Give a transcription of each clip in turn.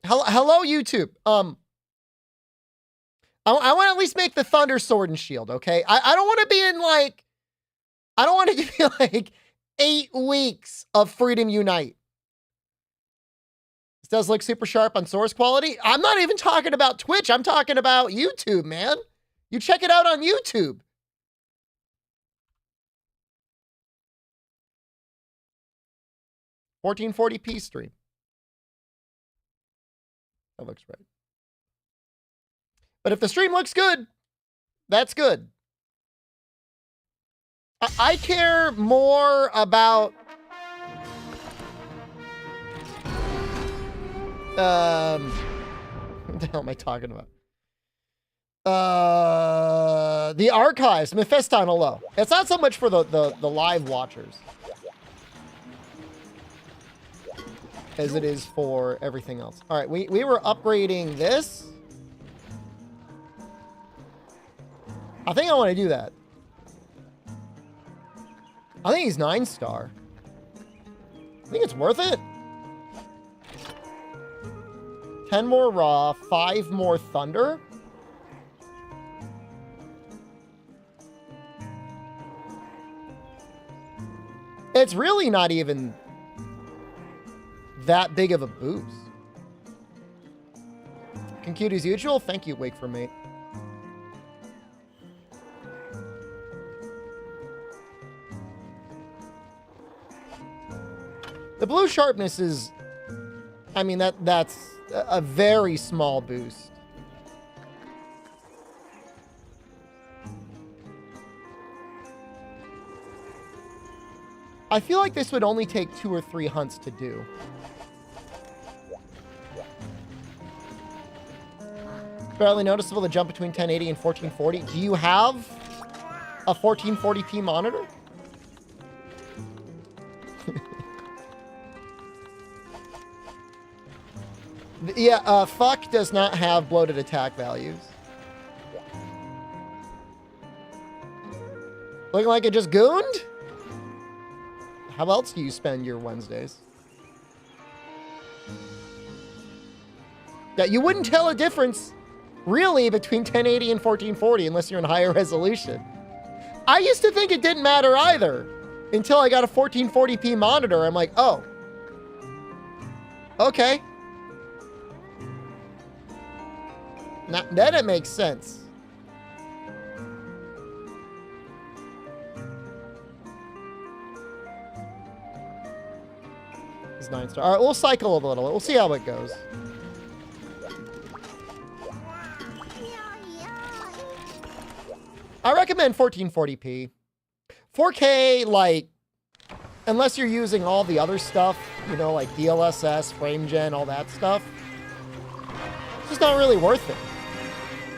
Hello, YouTube. I want to at least make the Thunder Sword and Shield, okay? I don't want to be in, like... I don't want it to be, like, 8 weeks of Freedom Unite. This does look super sharp on source quality. I'm not even talking about Twitch. I'm talking about YouTube, man. You check it out on YouTube. $1440p stream. That looks right. But if the stream looks good, that's good. I care more about... what the hell am I talking about? The archives, Mephiston hello. It's not so much for the live watchers as it is for everything else. All right, we were upgrading this. I think I want to do that. I think he's 9-star. I think it's worth it. 10 more raw, 5 more thunder. It's really not even that big of a boost. Compute as usual. Thank you, Wake for Mate. The blue sharpness is, I mean, that's a very small boost. I feel like this would only take 2 or 3 hunts to do. Barely noticeable the jump between 1080 and 1440. Do you have a 1440p monitor? Yeah, fuck does not have bloated attack values. Looking like it just gooned? How else do you spend your Wednesdays? Yeah, you wouldn't tell a difference, really, between 1080 and 1440 unless you're in higher resolution. I used to think it didn't matter either until I got a 1440p monitor. I'm like, oh. Okay. Now, then it makes sense. It's 9-star. All right, we'll cycle a little. We'll see how it goes. I recommend 1440p. 4K, like, unless you're using all the other stuff, you know, like DLSS, frame gen, all that stuff, it's just not really worth it.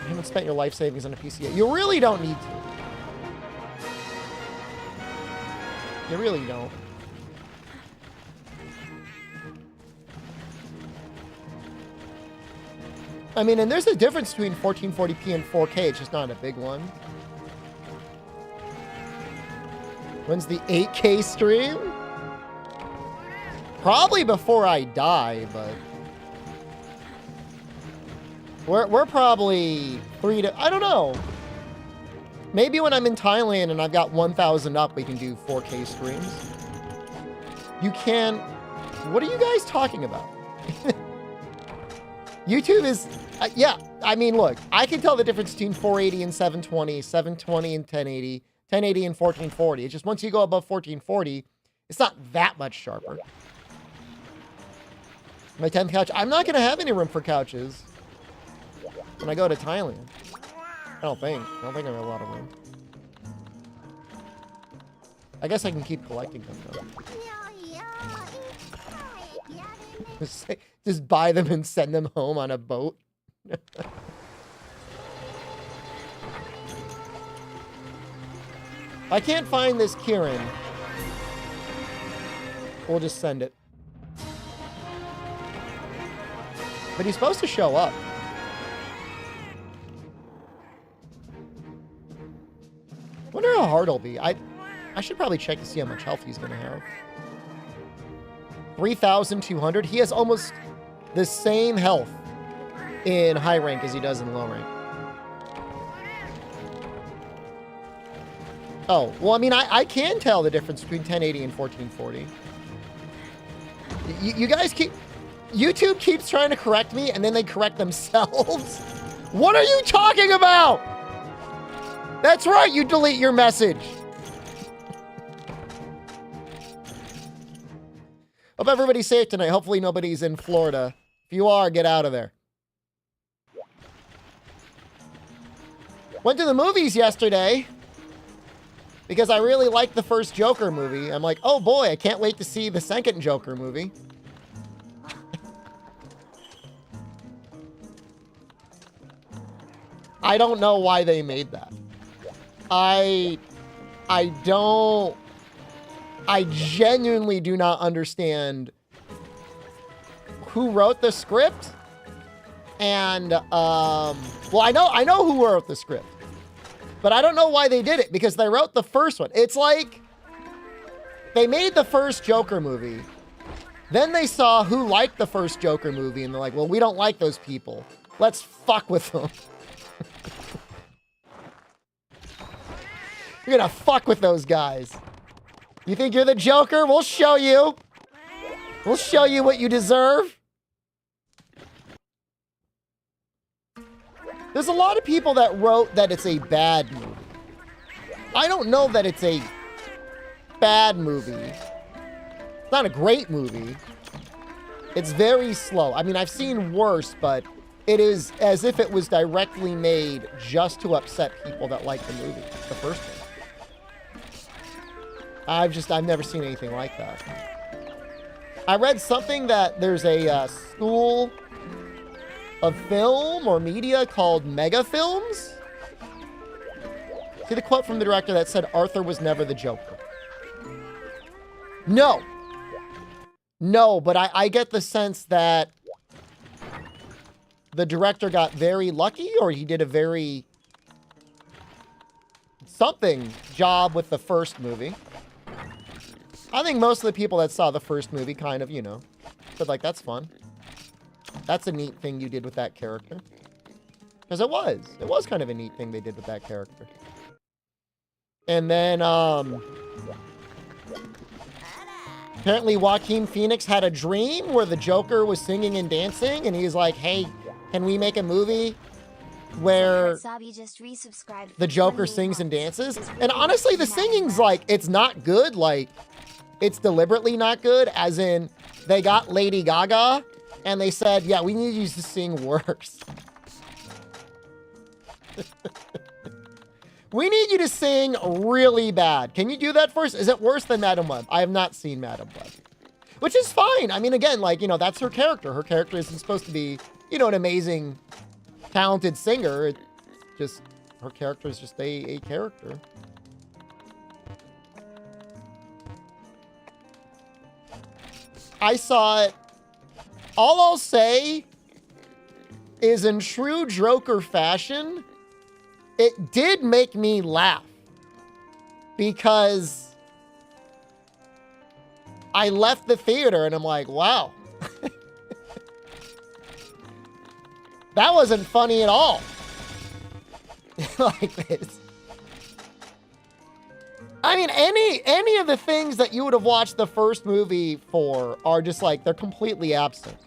You haven't spent your life savings on a PC yet. You really don't need to. You really don't. I mean, and there's a difference between 1440p and 4K. It's just not a big one. When's the 8K stream? Probably before I die, but... We're probably 3 to... I don't know. Maybe when I'm in Thailand and I've got 1,000 up, we can do 4K streams. You can... What are you guys talking about? YouTube is... yeah, I mean, look. I can tell the difference between 480 and 720, 720 and 1080, 1080 and 1440. It's just once you go above 1440, it's not that much sharper. My 10th couch. I'm not going to have any room for couches when I go to Thailand. I don't think I have a lot of room. I guess I can keep collecting them, though. Just buy them and send them home on a boat. I can't find this Kieran. We'll just send it. But he's supposed to show up. Wonder how hard it'll be. I should probably check to see how much health he's going to have. 3,200. He has almost... the same health in high rank as he does in low rank. Oh, well, I mean, I can tell the difference between 1080 and 1440. You guys keep... YouTube keeps trying to correct me, and then they correct themselves. What are you talking about? That's right, you delete your message. Hope everybody's safe tonight. Hopefully nobody's in Florida. If you are, get out of there. Went to the movies yesterday because I really liked the first Joker movie. I'm like, oh boy, I can't wait to see the second Joker movie. I don't know why they made that. I genuinely do not understand who wrote the script. And, well, I know who wrote the script. But I don't know why they did it, because they wrote the first one. It's like they made the first Joker movie. Then they saw who liked the first Joker movie, and they're like, well, we don't like those people. Let's fuck with them. You're gonna fuck with those guys. You think you're the Joker? We'll show you. We'll show you what you deserve. There's a lot of people that wrote that it's a bad movie. I don't know that it's a bad movie. It's not a great movie. It's very slow. I mean, I've seen worse, but it is as if it was directly made just to upset people that like the movie, the first one. I've never seen anything like that. I read something that there's a school of film or media called Mega Films. See the quote from the director that said Arthur was never the Joker. No, but I get the sense that the director got very lucky, or he did a very something job with the first movie. I think most of the people that saw the first movie kind of, you know, said like, that's fun. That's a neat thing you did with that character. Because it was kind of a neat thing they did with that character. And then, apparently Joaquin Phoenix had a dream where the Joker was singing and dancing, and he's like, hey, can we make a movie where the Joker sings and dances? And honestly, the singing's like, it's not good. Like, it's deliberately not good, as in they got Lady Gaga and they said, yeah, we need you to sing worse. We need you to sing really bad. Can you do that for us? Is it worse than Madam Web? I have not seen Madam Web. Which is fine. I mean, again, like, you know, that's her character. Her character isn't supposed to be, you know, an amazing, talented singer. It's just, her character is just a character. I saw it. All I'll say is, in true Joker fashion, it did make me laugh, because I left the theater and I'm like, wow, that wasn't funny at all. Like this. I mean, any of the things that you would have watched the first movie for are just like, they're completely absent.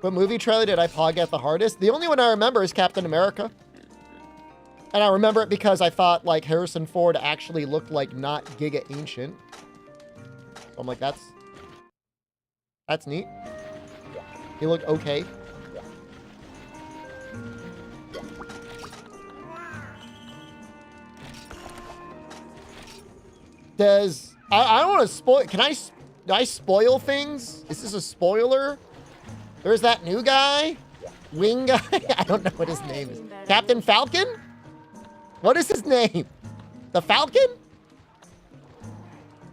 What movie trailer did I pog at the hardest? The only one I remember is Captain America. And I remember it because I thought, like, Harrison Ford actually looked like not Giga Ancient. So I'm like, that's neat. He looked okay. I don't want to spoil, do I spoil things? Is this a spoiler? There's that new guy, wing guy. I don't know what his name is. Captain Falcon? What is his name? The Falcon?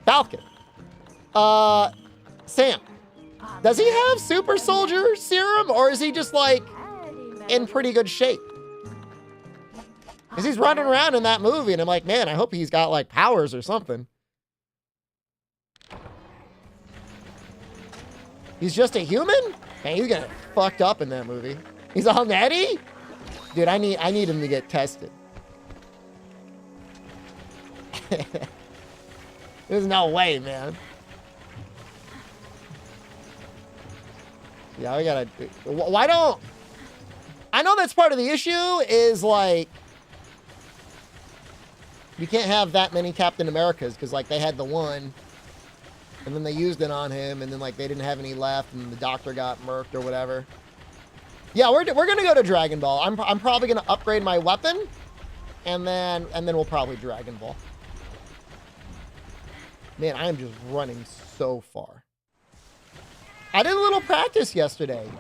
Falcon. Sam. Does he have super soldier serum, or is he just like in pretty good shape? Because he's running around in that movie and I'm like, man, I hope he's got like powers or something. He's just a human? Man, he's getting fucked up in that movie. He's all natty? Dude, I need him to get tested. There's no way, man. Yeah, we gotta... Why don't... I know that's part of the issue, is like... You can't have that many Captain Americas, because like they had the one, and then they used it on him, and then like they didn't have any left, and the doctor got murked or whatever. Yeah, we're gonna go to Dragon Ball. I'm probably gonna upgrade my weapon, and then we'll probably Dragon Ball. Man, I am just running so far. I did a little practice yesterday.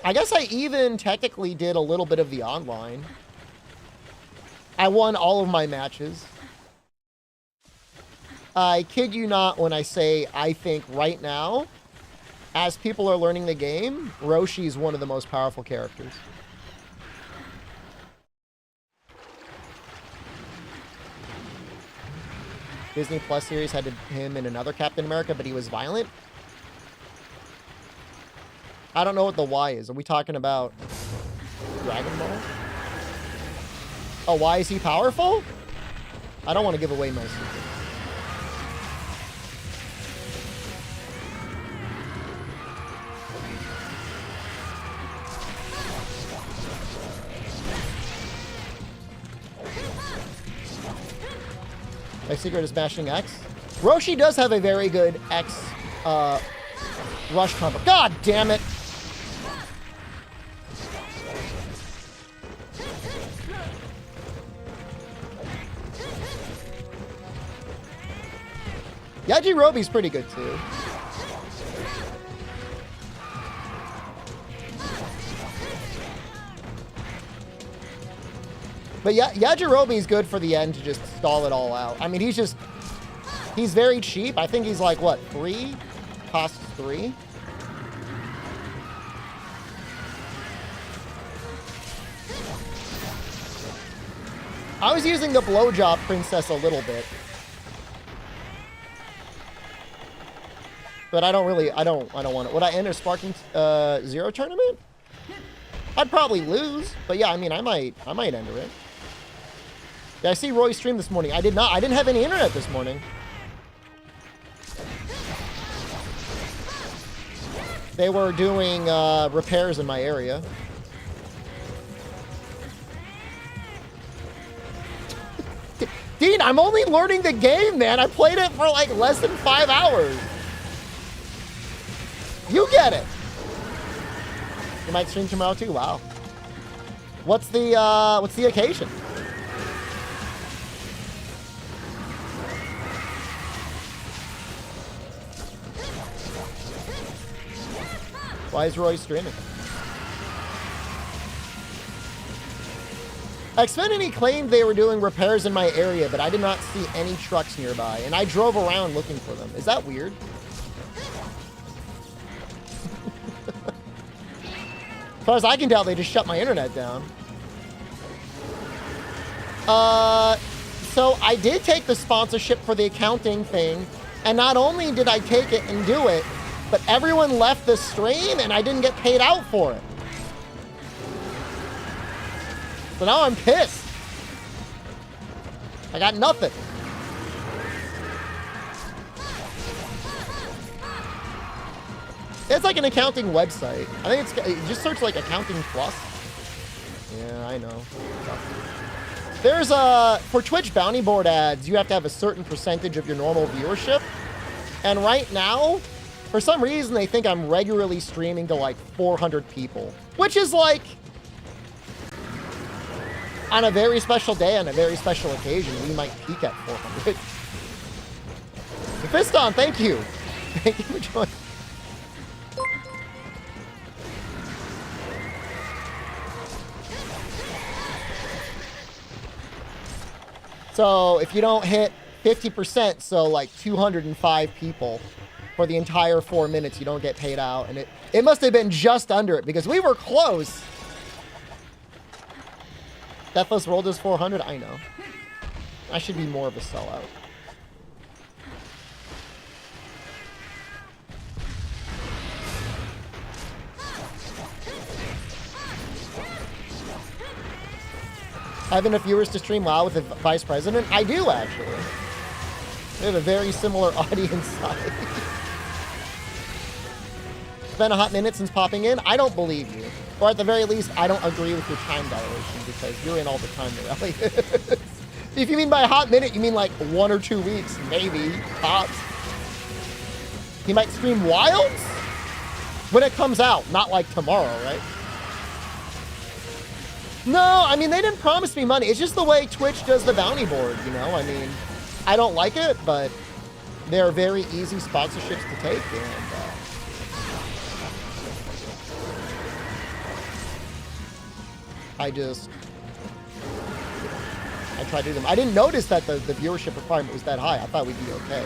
I guess I even technically did a little bit of the online. I won all of my matches. I kid you not when I say I think right now, as people are learning the game, Roshi is one of the most powerful characters. Disney Plus series had him in another Captain America, but he was violent. I don't know what the Y is. Are we talking about Dragon Ball? Oh, why is he powerful? I don't want to give away my secret. My secret is mashing X. Roshi does have a very good X rush combo. God damn it! Yajirobe's pretty good too. But yeah, Yajirobe's good for the end to just stall it all out. I mean, he's very cheap. I think he's like, what, 3? Costs 3? I was using the blowjob princess a little bit. But I don't want it. Would I enter Sparking Zero tournament? I'd probably lose, but yeah, I mean, I might enter it. Yeah, I see Roy's stream this morning. I didn't have any internet this morning. They were doing repairs in my area. Dean, I'm only learning the game, man. I played it for like less than 5 hours. You get it. You might stream tomorrow too. Wow. What's the occasion? Why is Roy streaming? Xfinity claimed they were doing repairs in my area, but I did not see any trucks nearby, and I drove around looking for them. Is that weird? As far as I can tell, they just shut my internet down. So I did take the sponsorship for the accounting thing, and not only did I take it and do it, but everyone left the stream and I didn't get paid out for it. So now I'm pissed. I got nothing. It's like an accounting website. I think just search like Accounting Plus. Yeah, I know. There's for Twitch bounty board ads, you have to have a certain percentage of your normal viewership. And right now, for some reason, they think I'm regularly streaming to like 400 people, which is like, on a very special day, on a very special occasion, we might peak at 400. Fiston, thank you. Thank you for joining. So if you don't hit 50%, so like 205 people for the entire 4 minutes, you don't get paid out. And it must have been just under it because we were close. Deathless rolled his 400. I know. I should be more of a sellout. I have enough viewers to stream WoW with the vice president? I do, actually. We have a very similar audience size. It's been a hot minute since popping in. I don't believe you. Or at the very least, I don't agree with your time dilation because you're in all the time, Morelli. If you mean by a hot minute, you mean like 1 or 2 weeks, maybe, tops. He might stream Wilds when it comes out, not like tomorrow, right? No, I mean, they didn't promise me money. It's just the way Twitch does the bounty board, you know? I mean, I don't like it, but they're very easy sponsorships to take, and I try to do them. I didn't notice that the viewership requirement was that high. I thought we'd be okay.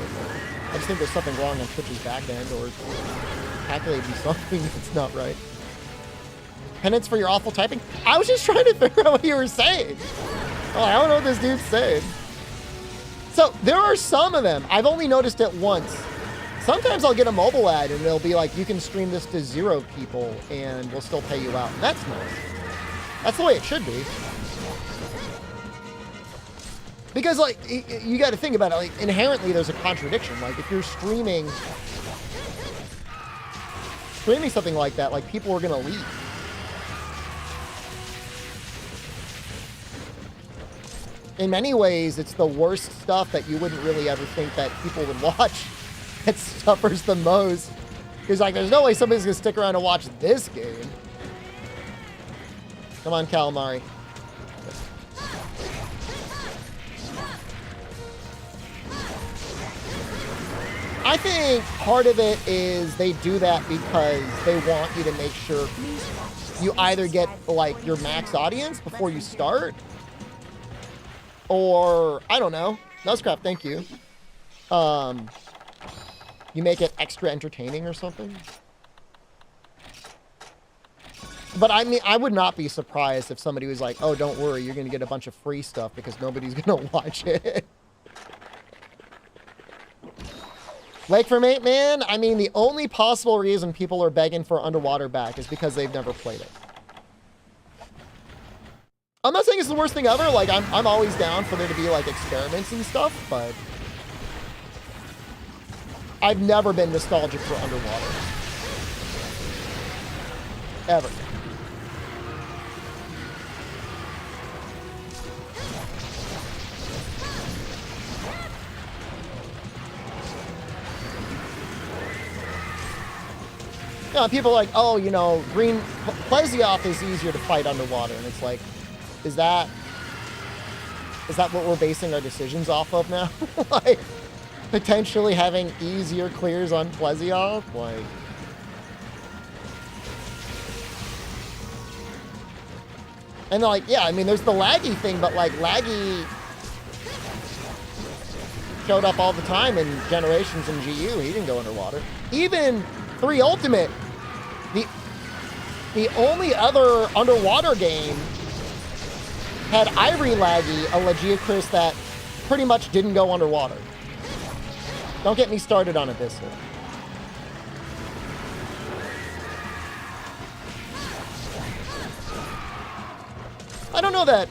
I just think there's something wrong on Twitch's back end, or calculated be something that's not right. Penance for your awful typing? I was just trying to figure out what you were saying. Oh, I don't know what this dude's saying. So there are some of them. I've only noticed it once. Sometimes I'll get a mobile ad and it'll be like, you can stream this to 0 people and we'll still pay you out. That's nice. That's the way it should be. Because, like, you got to think about it. Like, inherently, there's a contradiction. Like, if you're streaming something like that, like, people are going to leave. In many ways, it's the worst stuff that you wouldn't really ever think that people would watch that suffers the most. Because, like, there's no way somebody's going to stick around and watch this game. Come on, Calamari. I think part of it is they do that because they want you to make sure you either get, like, your max audience before you start, or, I don't know, Nuzcraft, thank you. You make it extra entertaining or something. But I mean, I would not be surprised if somebody was like, oh, don't worry, you're going to get a bunch of free stuff because nobody's going to watch it. Lake from 8 Man, I mean, the only possible reason people are begging for Underwater back is because they've never played it. I'm not saying it's the worst thing ever. Like, I'm always down for there to be, like, experiments and stuff, but I've never been nostalgic for Underwater. Ever. You know, people are like, oh, you know, Plesioth is easier to fight underwater. And it's like, is that what we're basing our decisions off of now? Like, potentially having easier clears on Plesioth? Like, and like, yeah, I mean, there's the laggy thing, but like, laggy showed up all the time in Generations and GU. He didn't go underwater. Even 3 Ultimate, the only other underwater game had Ivory Laggy, a Legiacris that pretty much didn't go underwater. Don't get me started on Abyssal. I don't know that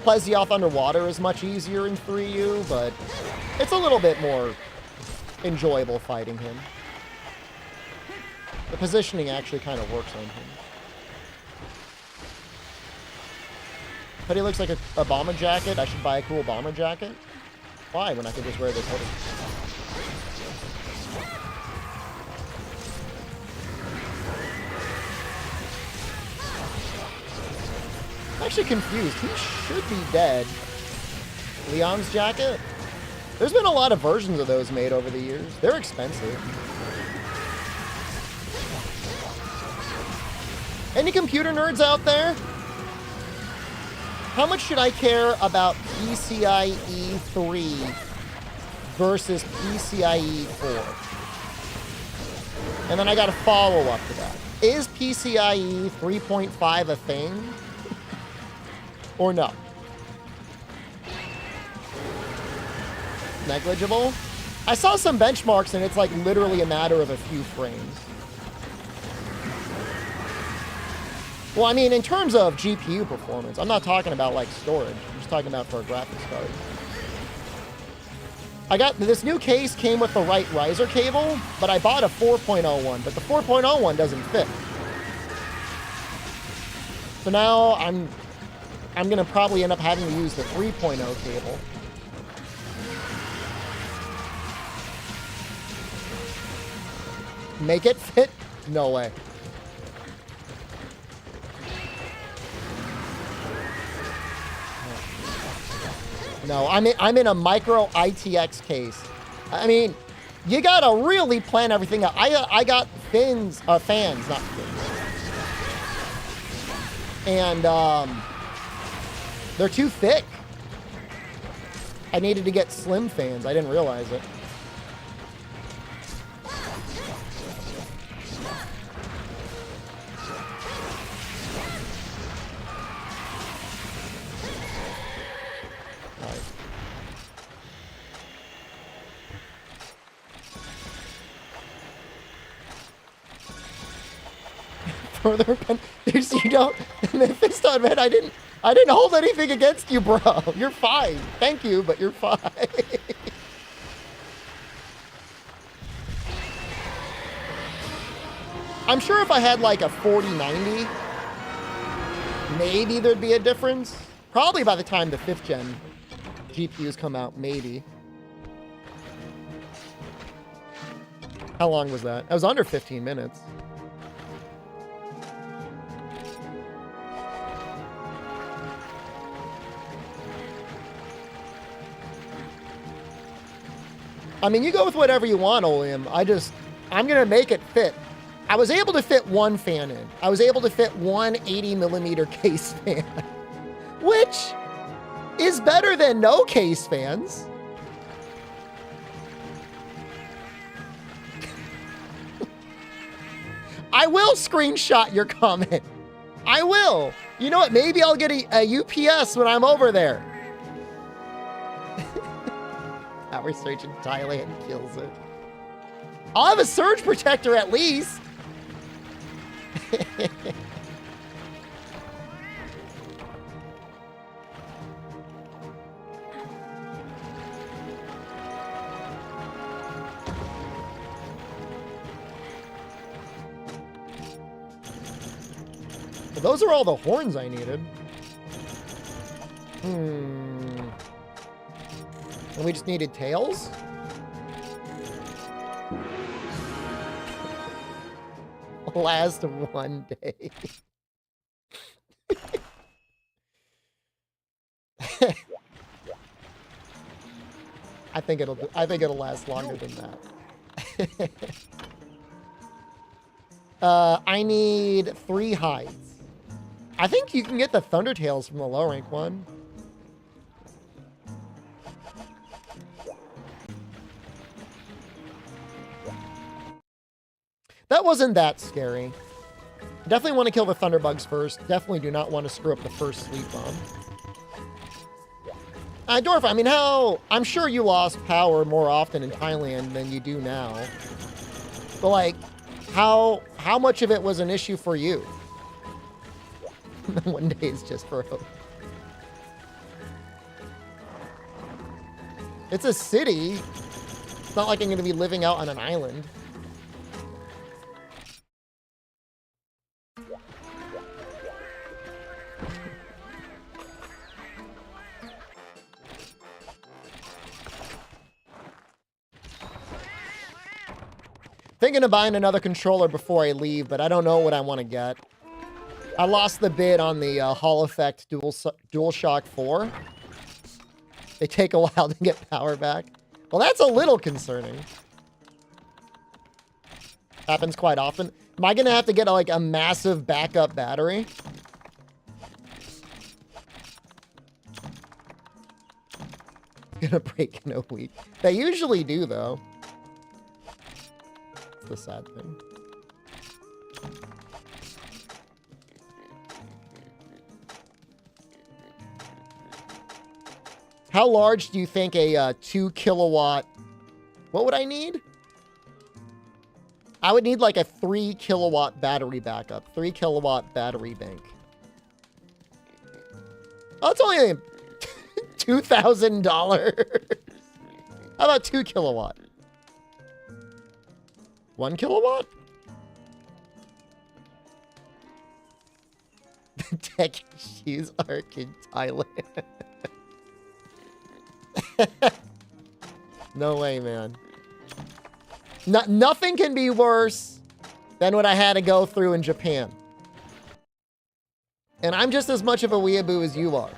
Plesioth underwater is much easier in 3U, but it's a little bit more enjoyable fighting him. The positioning actually kind of works on him. But he looks like a bomber jacket. I should buy a cool bomber jacket. Why, when I could just wear this hoodie? I'm actually confused. He should be dead. Leon's jacket? There's been a lot of versions of those made over the years. They're expensive. Any computer nerds out there? How much should I care about PCIe 3 versus PCIe 4? And then I got a follow-up to that. Is PCIe 3.5 a thing? Or no? Negligible? I saw some benchmarks and it's like literally a matter of a few frames. Well, I mean, in terms of GPU performance, I'm not talking about, like, storage. I'm just just talking about for a graphics card. I got this new case came with the right riser cable, but I bought a 4.0 one, but the 4.0 one doesn't fit. So now I'm gonna probably end up having to use the 3.0 cable. Make it fit? No way. No, I'm in a micro ITX case. I mean, you gotta really plan everything out. I got fans, not fins. And they're too thick. I needed to get slim fans. I didn't realize it. Further, you don't. Mephisto, man, I didn't hold anything against you, bro. You're fine. Thank you, but you're fine. I'm sure if I had like a 4090, maybe there'd be a difference. Probably by the time the 5th gen GPUs come out, maybe. How long was that? That was under 15 minutes. I mean, you go with whatever you want, Olium. I'm going to make it fit. I was able to fit one fan in. I was able to fit one 80mm case fan, which is better than no case fans. I will screenshot your comment. I will. You know what? Maybe I'll get a UPS when I'm over there. Power surge in Thailand kills it. I'll have a surge protector at least. Well, those are all the horns I needed. And we just needed tails? Last one day. I think it'll last longer than that. I need 3 hides. I think you can get the Thundertails from the low rank one. That wasn't that scary. Definitely want to kill the Thunderbugs first. Definitely do not want to screw up the first Sleep Bomb. Dorf, I mean, I'm sure you lost power more often in Thailand than you do now. But, like, how much of it was an issue for you? One day is just for hope. It's a city. It's not like I'm going to be living out on an island. Thinking of buying another controller before I leave, but I don't know what I want to get. I lost the bid on the Hall Effect DualShock 4. They take a while to get power back. Well, that's a little concerning. Happens quite often. Am I going to have to get like a massive backup battery? Gonna break in a week. They usually do, though. That's the sad thing. How large do you think a 2 kilowatt... What would I need? I would need like a 3 kilowatt battery backup. 3 kilowatt battery bank. Oh, it's only $2,000. How about 2 kilowatt? 1 kilowatt? The tech issues are in Thailand. No way, man. Nothing can be worse than what I had to go through in Japan. And I'm just as much of a weeaboo as you are.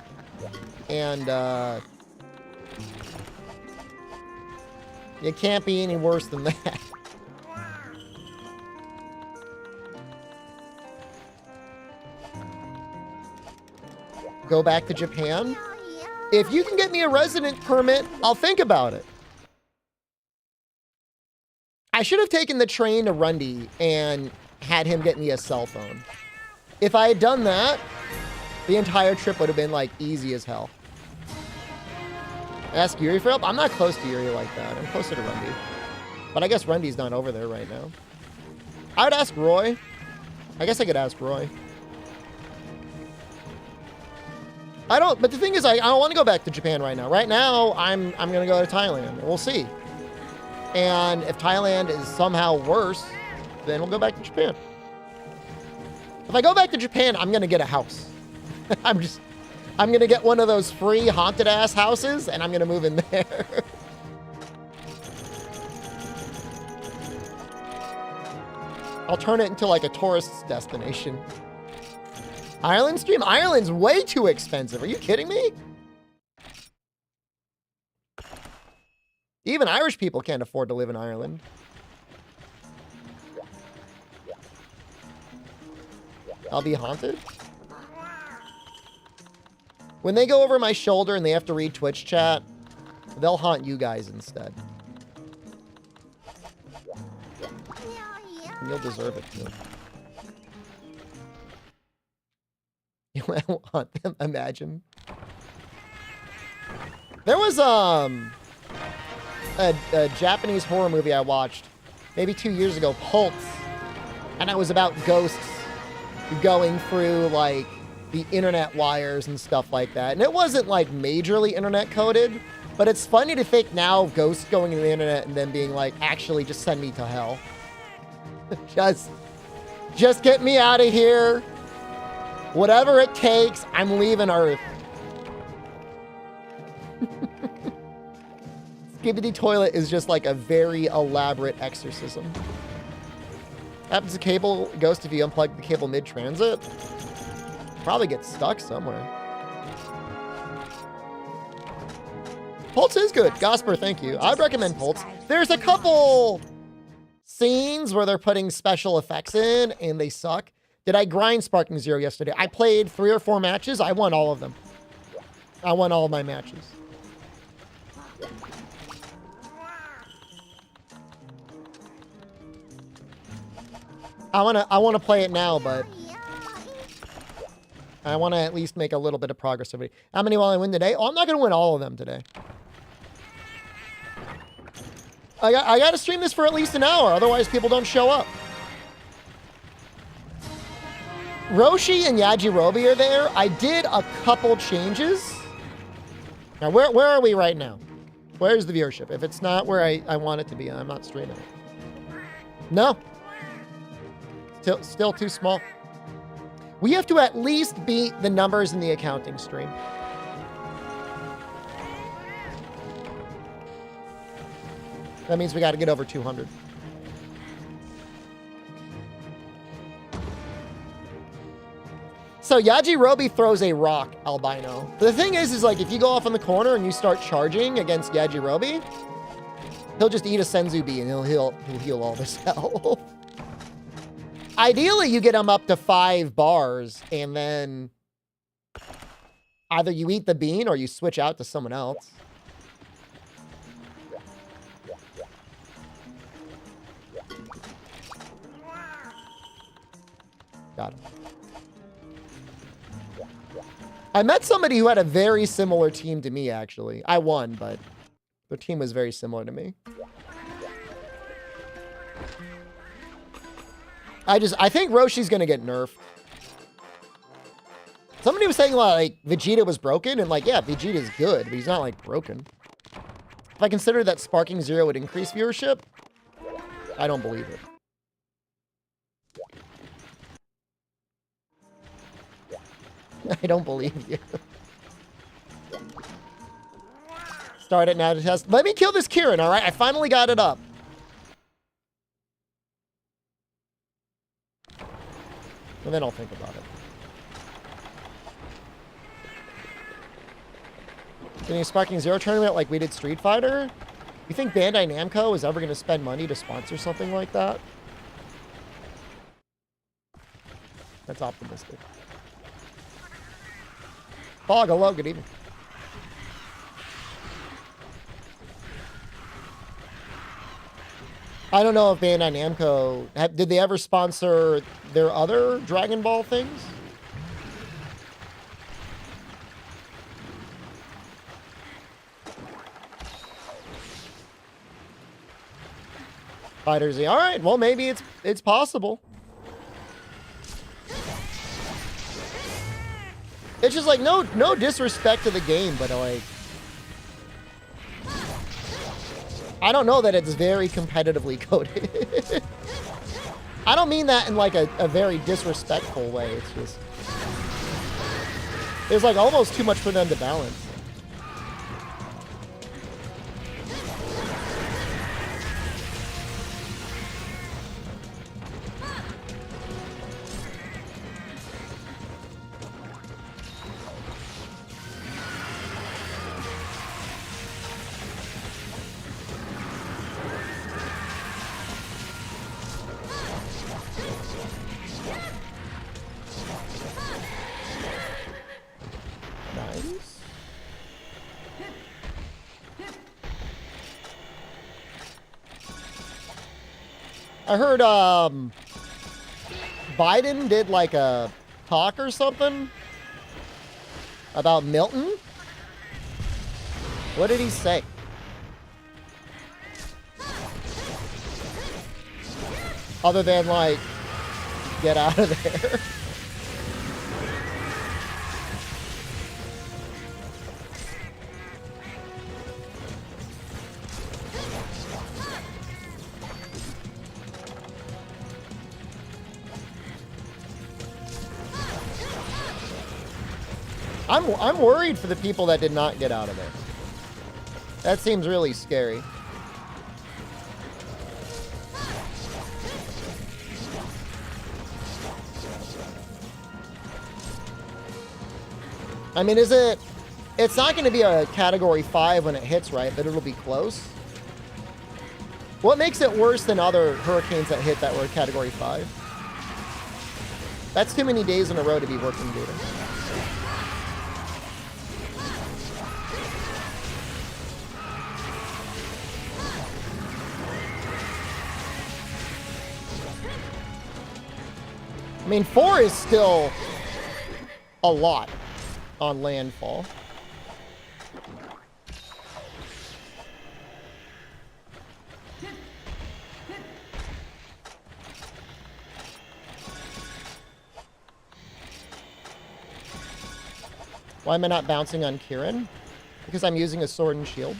And, it can't be any worse than that. Go back to Japan? If you can get me a resident permit, I'll think about it. I should have taken the train to Rundy and had him get me a cell phone. If I had done that, the entire trip would have been like easy as hell. Ask Yuri for help? I'm not close to Yuri like that. I'm closer to Rundy. But I guess Rundy's not over there right now. I would ask Roy. I guess I could ask Roy. But the thing is, I don't want to go back to Japan right now. Right now, I'm going to go to Thailand. We'll see. And if Thailand is somehow worse, then we'll go back to Japan. If I go back to Japan, I'm going to get a house. I'm going to get one of those free haunted ass houses and I'm going to move in there. I'll turn it into like a tourist destination. Ireland stream? Ireland's way too expensive. Are you kidding me? Even Irish people can't afford to live in Ireland. I'll be haunted? When they go over my shoulder and they have to read Twitch chat, they'll haunt you guys instead. And you'll deserve it too. You won't haunt them, imagine. There was a Japanese horror movie I watched maybe 2 years ago, Pulse, and it was about ghosts going through like the internet wires and stuff like that. And it wasn't like majorly internet coded, but it's funny to think now of ghosts going to the internet and then being like, actually just send me to hell. just get me out of here. Whatever it takes, I'm leaving Earth. Skibidi Toilet is just like a very elaborate exorcism. Happens to cable ghost if you unplug the cable mid-transit. Probably get stuck somewhere. Pulse is good. Gosper, thank you. I'd recommend Pulse. There's a couple scenes where they're putting special effects in and they suck. Did I grind Sparking Zero yesterday? I played 3 or 4 matches. I won all of them. I won all of my matches. I wanna play it now, but I want to at least make a little bit of progress every day. How many will I win today? Oh, I'm not going to win all of them today. I got to stream this for at least an hour, otherwise people don't show up. Roshi and Yajirobe are there. I did a couple changes. Now, where are we right now? Where's the viewership? If it's not where I want it to be, I'm not streaming it. No. Still too small. We have to at least beat the numbers in the accounting stream. That means we got to get over 200. So Yajirobe throws a rock, albino. The thing is like if you go off in the corner and you start charging against Yajirobe, he'll just eat a Senzu-Bee and he'll heal all this health. Ideally, you get him up to 5 bars, and then either you eat the bean or you switch out to someone else. Got him. I met somebody who had a very similar team to me, actually. I won, but their team was very similar to me. I think Roshi's gonna get nerfed. Somebody was saying, like, Vegeta was broken, and, like, yeah, Vegeta's good, but he's not, like, broken. If I consider that Sparking Zero would increase viewership, I don't believe it. I don't believe you. Start it now to test. Let me kill this Kieran, all right? I finally got it up. And then I'll think about it. Doing a Sparking Zero tournament like we did Street Fighter? You think Bandai Namco is ever going to spend money to sponsor something like that? That's optimistic. Fog, hello, good evening. I don't know if Bandai Namco, did they ever sponsor their other Dragon Ball things? Fighter Z. All right, well, maybe it's possible. It's just like no disrespect to the game, but like I don't know that it's very competitively coded. I don't mean that in like a very disrespectful way. It's just there's like almost too much for them to balance. I heard Biden did like a talk or something about Milton. What did he say? Other than like, get out of there. I'm worried for the people that did not get out of there. That seems really scary. I mean, it's not going to be a category 5 when it hits, right? But it'll be close. What makes it worse than other hurricanes that hit that were category 5? That's too many days in a row to be working data. I mean, 4 is still a lot on landfall. Why am I not bouncing on Kieran? Because I'm using a sword and shield.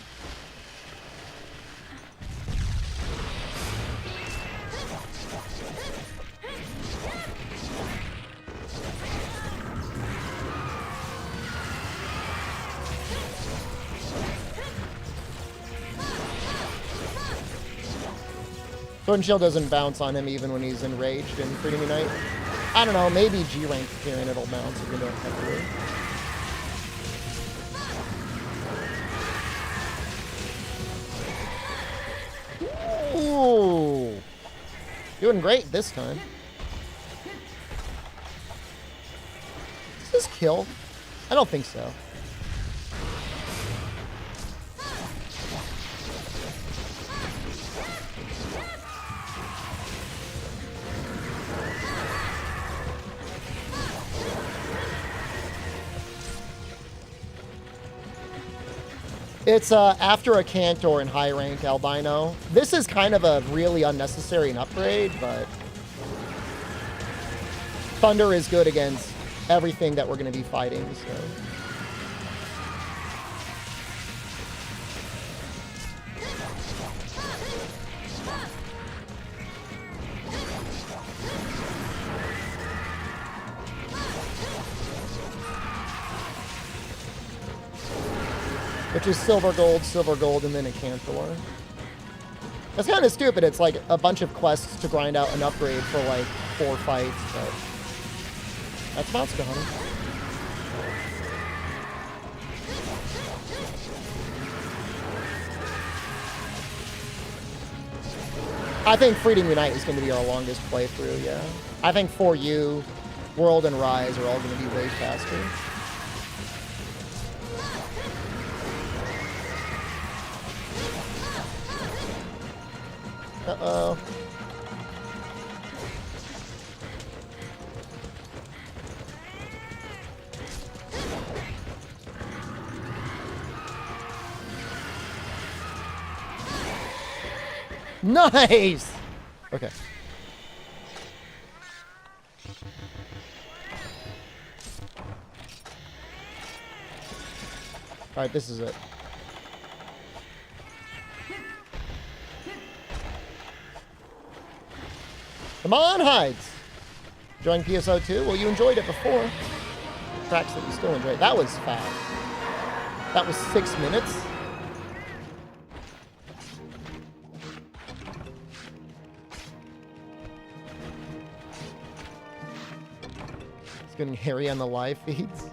Sword and shield doesn't bounce on him even when he's enraged in Freedom Unite. I don't know, maybe G-rank Kieran it'll bounce if you don't have to. Ooh. Doing great this time. Is this kill? I don't think so. It's after a Cantor in high rank albino. This is kind of a really unnecessary upgrade, but Thunder is good against everything that we're going to be fighting, so. Which is silver, gold, and then a Cantor. That's kind of stupid. It's like a bunch of quests to grind out an upgrade for like 4 fights, but that's Monster Hunter. I think Freedom Unite is going to be our longest playthrough, yeah. I think For You, World, and Rise are all going to be way faster. Uh-oh. Nice! Okay. Alright, this is it. Come on, Hides! Enjoying PSO 2? Well, you enjoyed it before. Tracks that you still enjoy. That was fast. That was 6 minutes. It's getting hairy on the live feeds.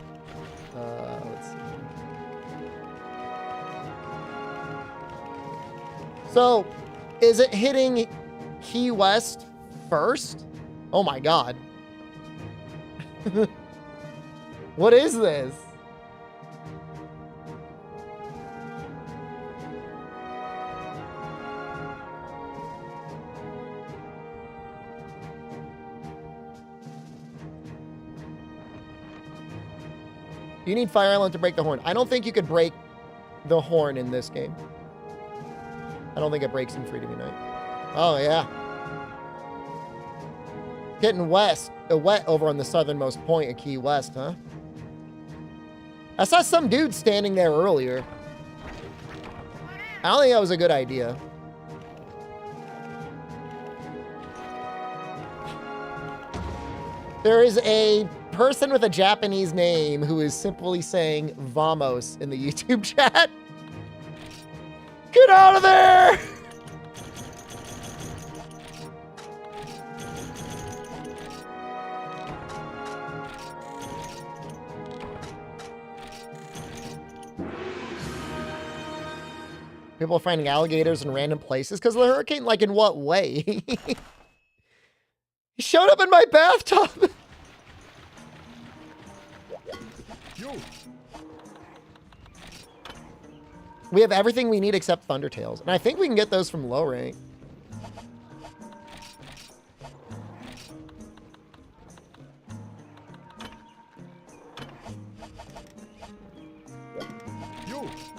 Let's see. So, is it hitting Key West first? Oh my god. What is this? You need Fire Island to break the horn. I don't think you could break the horn in this game. I don't think it breaks in Freedom Unite. Oh, yeah. Getting wet over on the southernmost point of Key West, huh? I saw some dude standing there earlier. I don't think that was a good idea. There is a person with a Japanese name who is simply saying "vamos" in the YouTube chat. Get out of there! People are finding alligators in random places because of the hurricane? Like, in what way? He showed up in my bathtub! We have everything we need except Thundertails. And I think we can get those from low rank.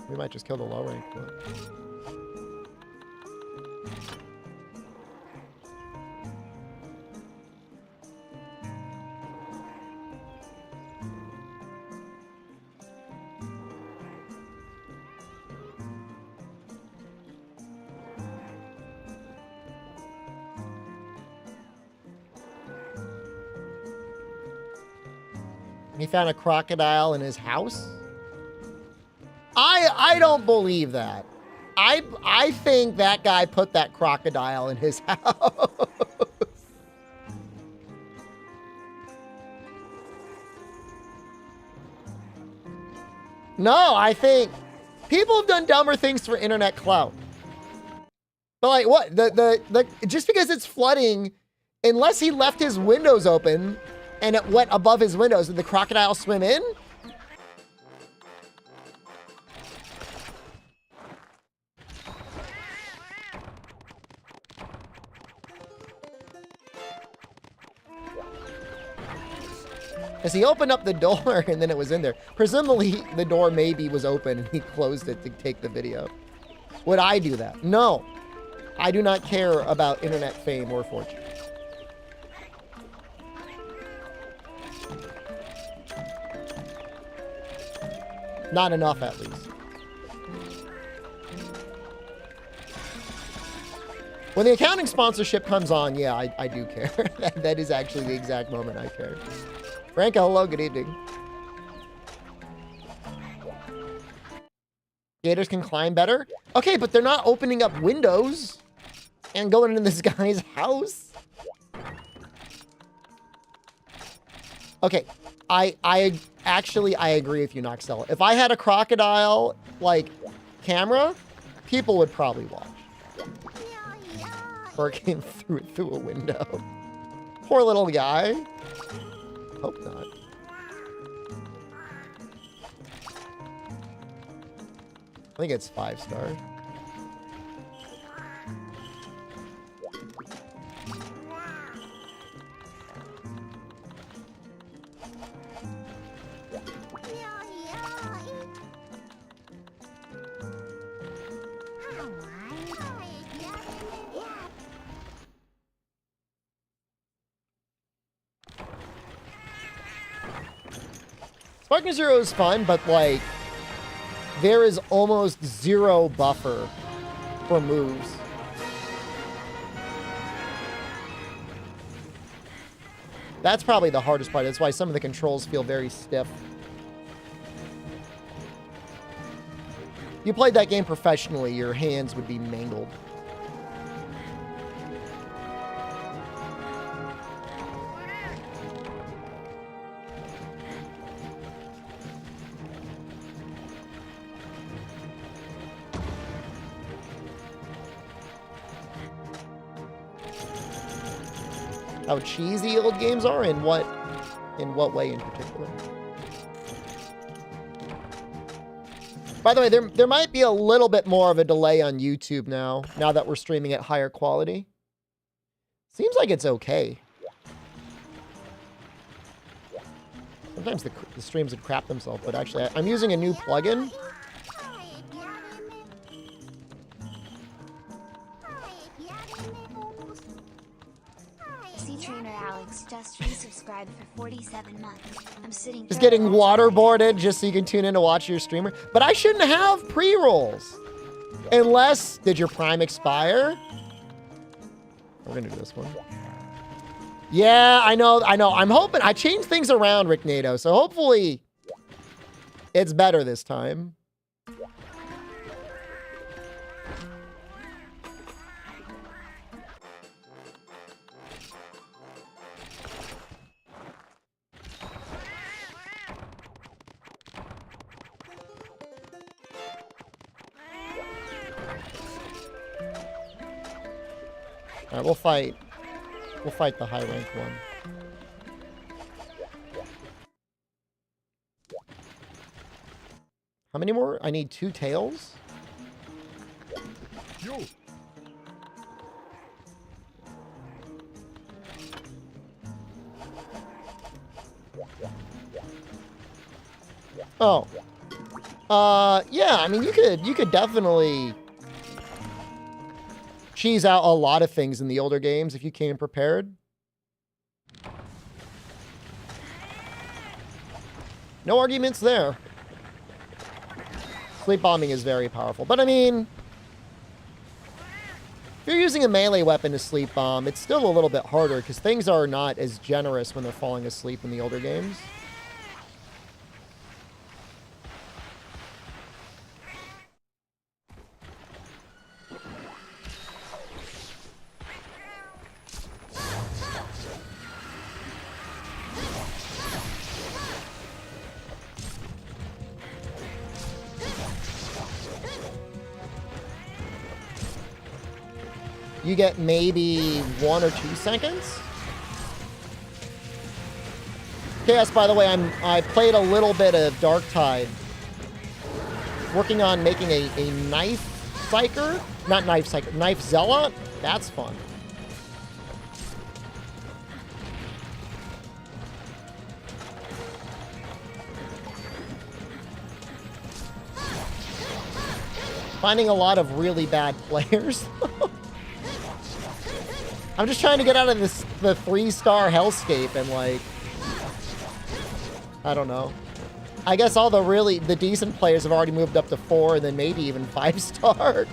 We might just kill the low rank, but... He found a crocodile in his house? I don't believe that. I think that guy put that crocodile in his house. No, I think people have done dumber things for internet clout. But like what? Just because it's flooding, unless he left his windows open and it went above his windows, did the crocodile swim in? Because he opened up the door and then it was in there. Presumably the door maybe was open and he closed it to take the video. Would I do that? No. I do not care about internet fame or fortune. Not enough, at least. When the accounting sponsorship comes on, yeah, I do care. That is actually the exact moment I care. Franca, hello, good evening. Gators can climb better? Okay, but they're not opening up windows and going into this guy's house. Okay, I agree with you, Noxella. If I had a crocodile, like, camera, people would probably watch. Or came through a window. Poor little guy. Hope not. I think it's 5-star. Sparking Zero is fun, but like, there is almost zero buffer for moves. That's probably the hardest part. That's why some of the controls feel very stiff. If you played that game professionally, your hands would be mangled. How cheesy old games are, in what way in particular? By the way, there might be a little bit more of a delay on YouTube now that we're streaming at higher quality. Seems like it's okay. Sometimes the streams would crap themselves, but actually I'm using a new plugin. Just resubscribed for 47 months. I'm sitting just getting waterboarded just so you can tune in to watch your streamer. But I shouldn't have pre-rolls. Unless, did your Prime expire? We're gonna do this one. Yeah, I know. I'm hoping, I changed things around, Rick Nato, so hopefully it's better this time. All right, we'll fight the high rank one. How many more? I need 2 tails. Yo. Oh. Yeah, I mean, you could definitely cheese out a lot of things in the older games if you came prepared. No arguments there. Sleep bombing is very powerful. But I mean, if you're using a melee weapon to sleep bomb, it's still a little bit harder because things are not as generous when they're falling asleep in the older games. You get maybe 1 or 2 seconds. Chaos, by the way, I played a little bit of Darktide. Working on making a knife psyker. Not knife psyker, knife zealot. That's fun. Finding a lot of really bad players. I'm just trying to get out of the 3-star hellscape and, like, I don't know. I guess all the decent players have already moved up to 4 and then maybe even 5-star.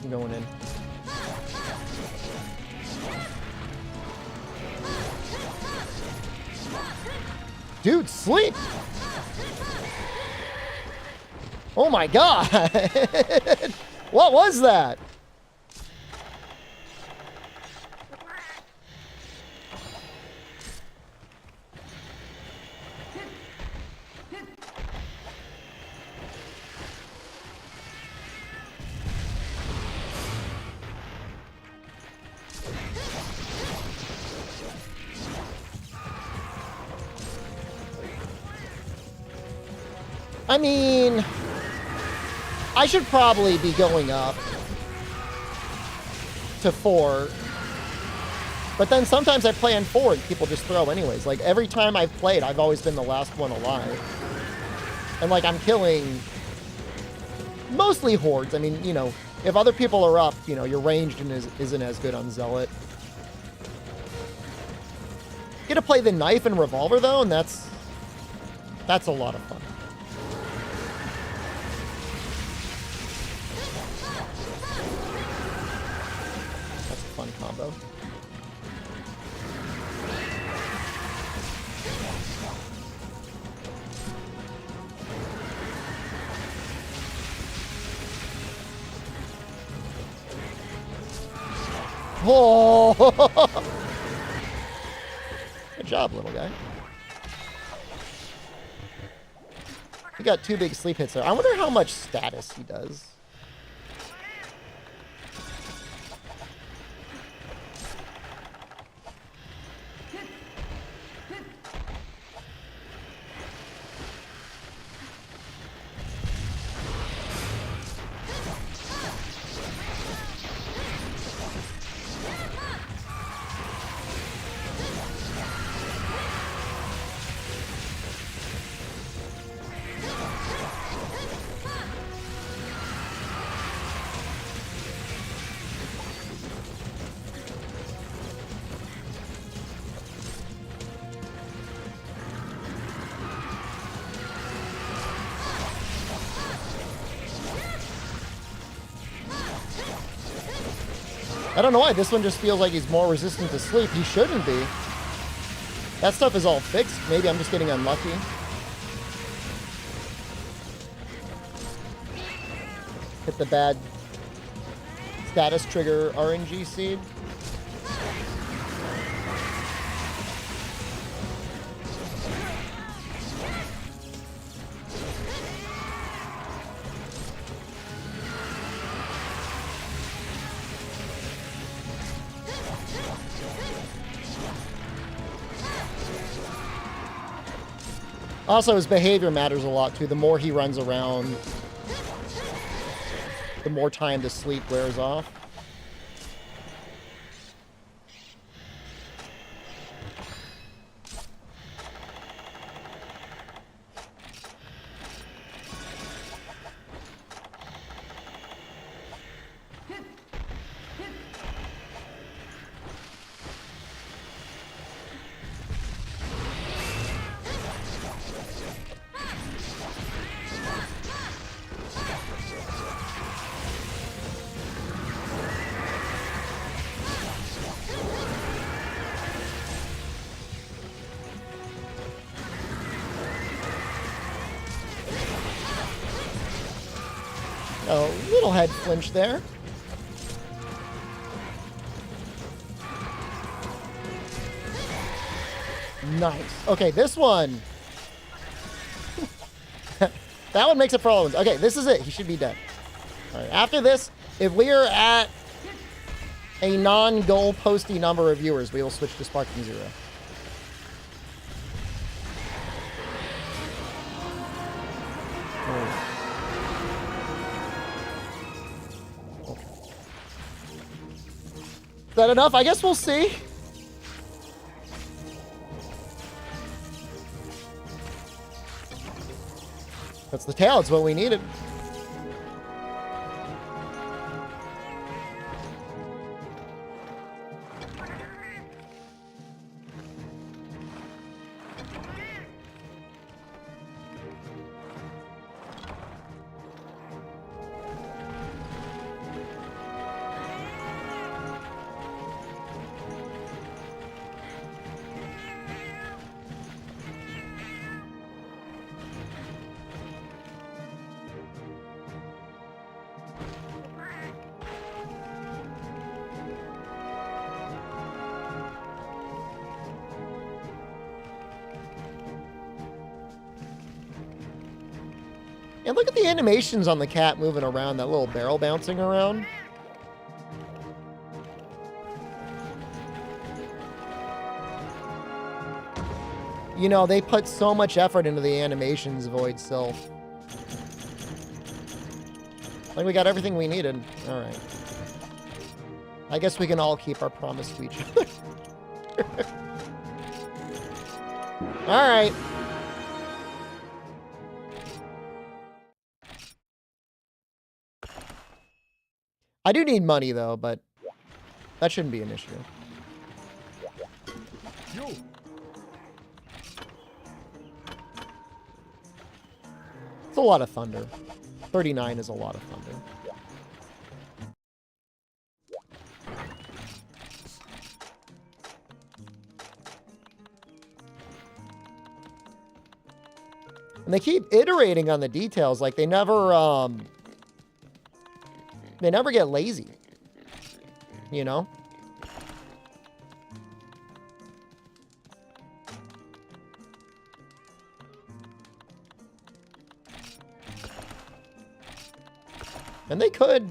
I'm going in. Dude, sleep! Oh my god! What was that? I mean, I should probably be going up to 4. But then sometimes I play on 4 and people just throw anyways. Like, every time I've played, I've always been the last one alive. And, like, I'm killing mostly hordes. I mean, you know, if other people are up, you know, your ranged isn't as good on Zealot. Get to play the knife and revolver, though, and that's a lot of fun. Fun combo. Oh! Good job, little guy. He got 2 big sleep hits there. I wonder how much status he does. I don't know why. This one just feels like he's more resistant to sleep. He shouldn't be. That stuff is all fixed. Maybe I'm just getting unlucky. Hit the bad status trigger RNG seed. Also, his behavior matters a lot, too. The more he runs around, the more time to sleep wears off. Oh, little head flinch there. Nice. Okay, this one. That one makes it for all ones. Okay, this is it. He should be dead. All right, after this, if we are at a non-goal posty number of viewers, we will switch to Sparking Zero. Is that enough? I guess we'll see. That's the tail. It's what we needed. And look at the animations on the cat moving around, that little barrel bouncing around. You know, they put so much effort into the animations, Void Self. I think we got everything we needed. All right. I guess we can all keep our promise to each other. All right. I do need money, though, but that shouldn't be an issue. It's a lot of thunder. 39 is a lot of thunder. And they keep iterating on the details. Like, they never get lazy. You know? And they could,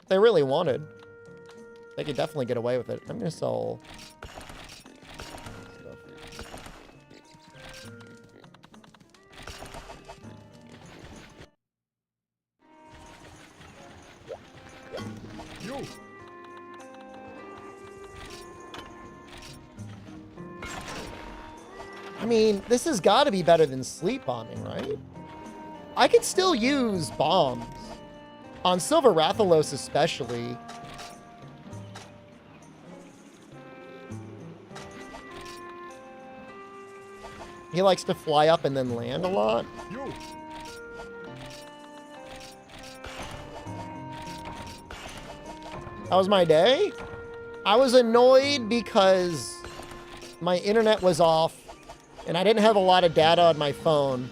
if they really wanted. They could definitely get away with it. I'm going to sell stuff. I mean, this has got to be better than sleep bombing, right? I could still use bombs. On Silver Rathalos especially. He likes to fly up and then land a lot. How was my day? I was annoyed because my internet was off and I didn't have a lot of data on my phone.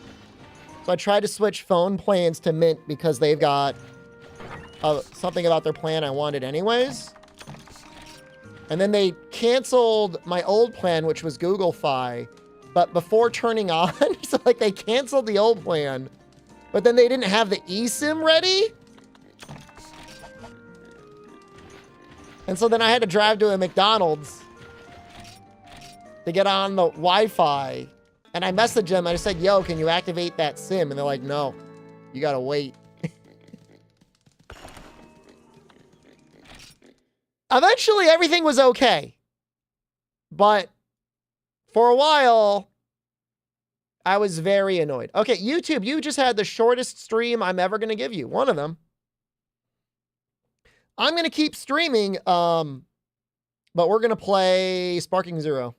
So I tried to switch phone plans to Mint because they've got something about their plan I wanted anyways. And then they canceled my old plan, which was Google Fi. But before turning on, so like they canceled the old plan, but then they didn't have the eSIM ready. And so then I had to drive to a McDonald's to get on the Wi-Fi. And I messaged them. I just said, yo, can you activate that SIM? And they're like, no, you got to wait. Eventually, everything was okay. But for a while, I was very annoyed. Okay, YouTube, you just had the shortest stream I'm ever going to give you. One of them. I'm going to keep streaming, but we're going to play Sparking Zero.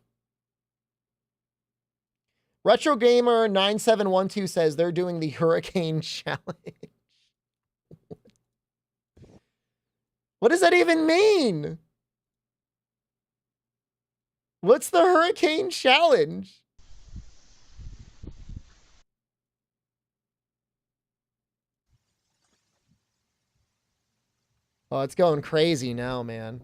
Retro Gamer 9712 says they're doing the Hurricane Challenge. What does that even mean? What's the Hurricane Challenge? Oh, it's going crazy now, man.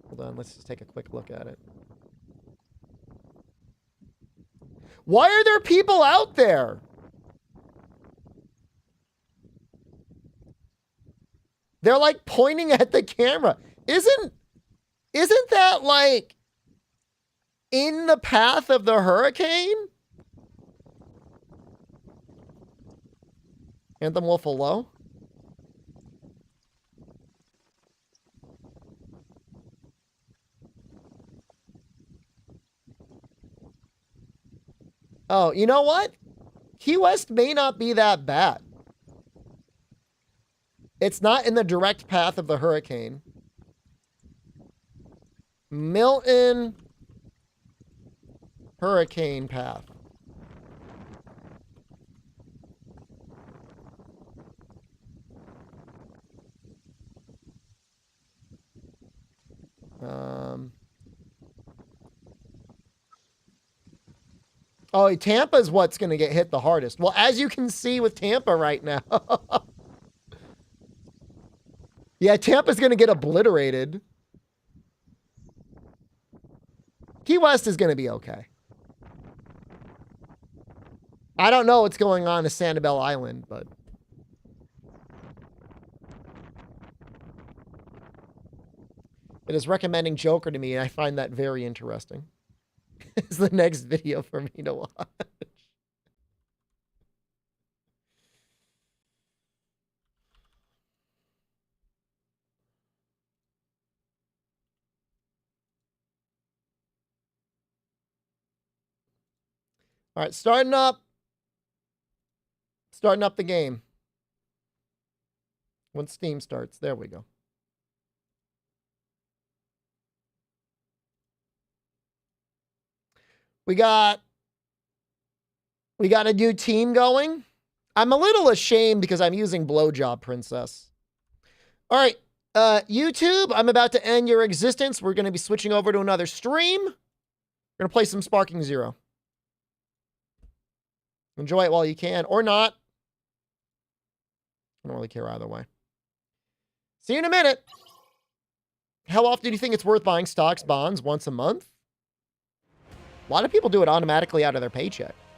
Hold on, let's just take a quick look at it. Why are there people out there? They're like pointing at the camera. Isn't that like in the path of the hurricane? Anthem Wolf Low? Oh, you know what? Key West may not be that bad. It's not in the direct path of the hurricane. Milton hurricane path. Oh, Tampa's what's going to get hit the hardest. Well, as you can see with Tampa right now. Yeah, Tampa's going to get obliterated. Key West is going to be okay. I don't know what's going on in Sanibel Island, but... It is recommending Joker to me, and I find that very interesting. It's the next video for me to watch. All right, starting up the game. When Steam starts, there we go. We got a new team going. I'm a little ashamed because I'm using Blowjob Princess. All right, YouTube, I'm about to end your existence. We're going to be switching over to another stream. We're going to play some Sparking Zero. Enjoy it while you can, or not. I don't really care either way. See you in a minute. How often do you think it's worth buying stocks, bonds? Once a month? A lot of people do it automatically out of their paycheck.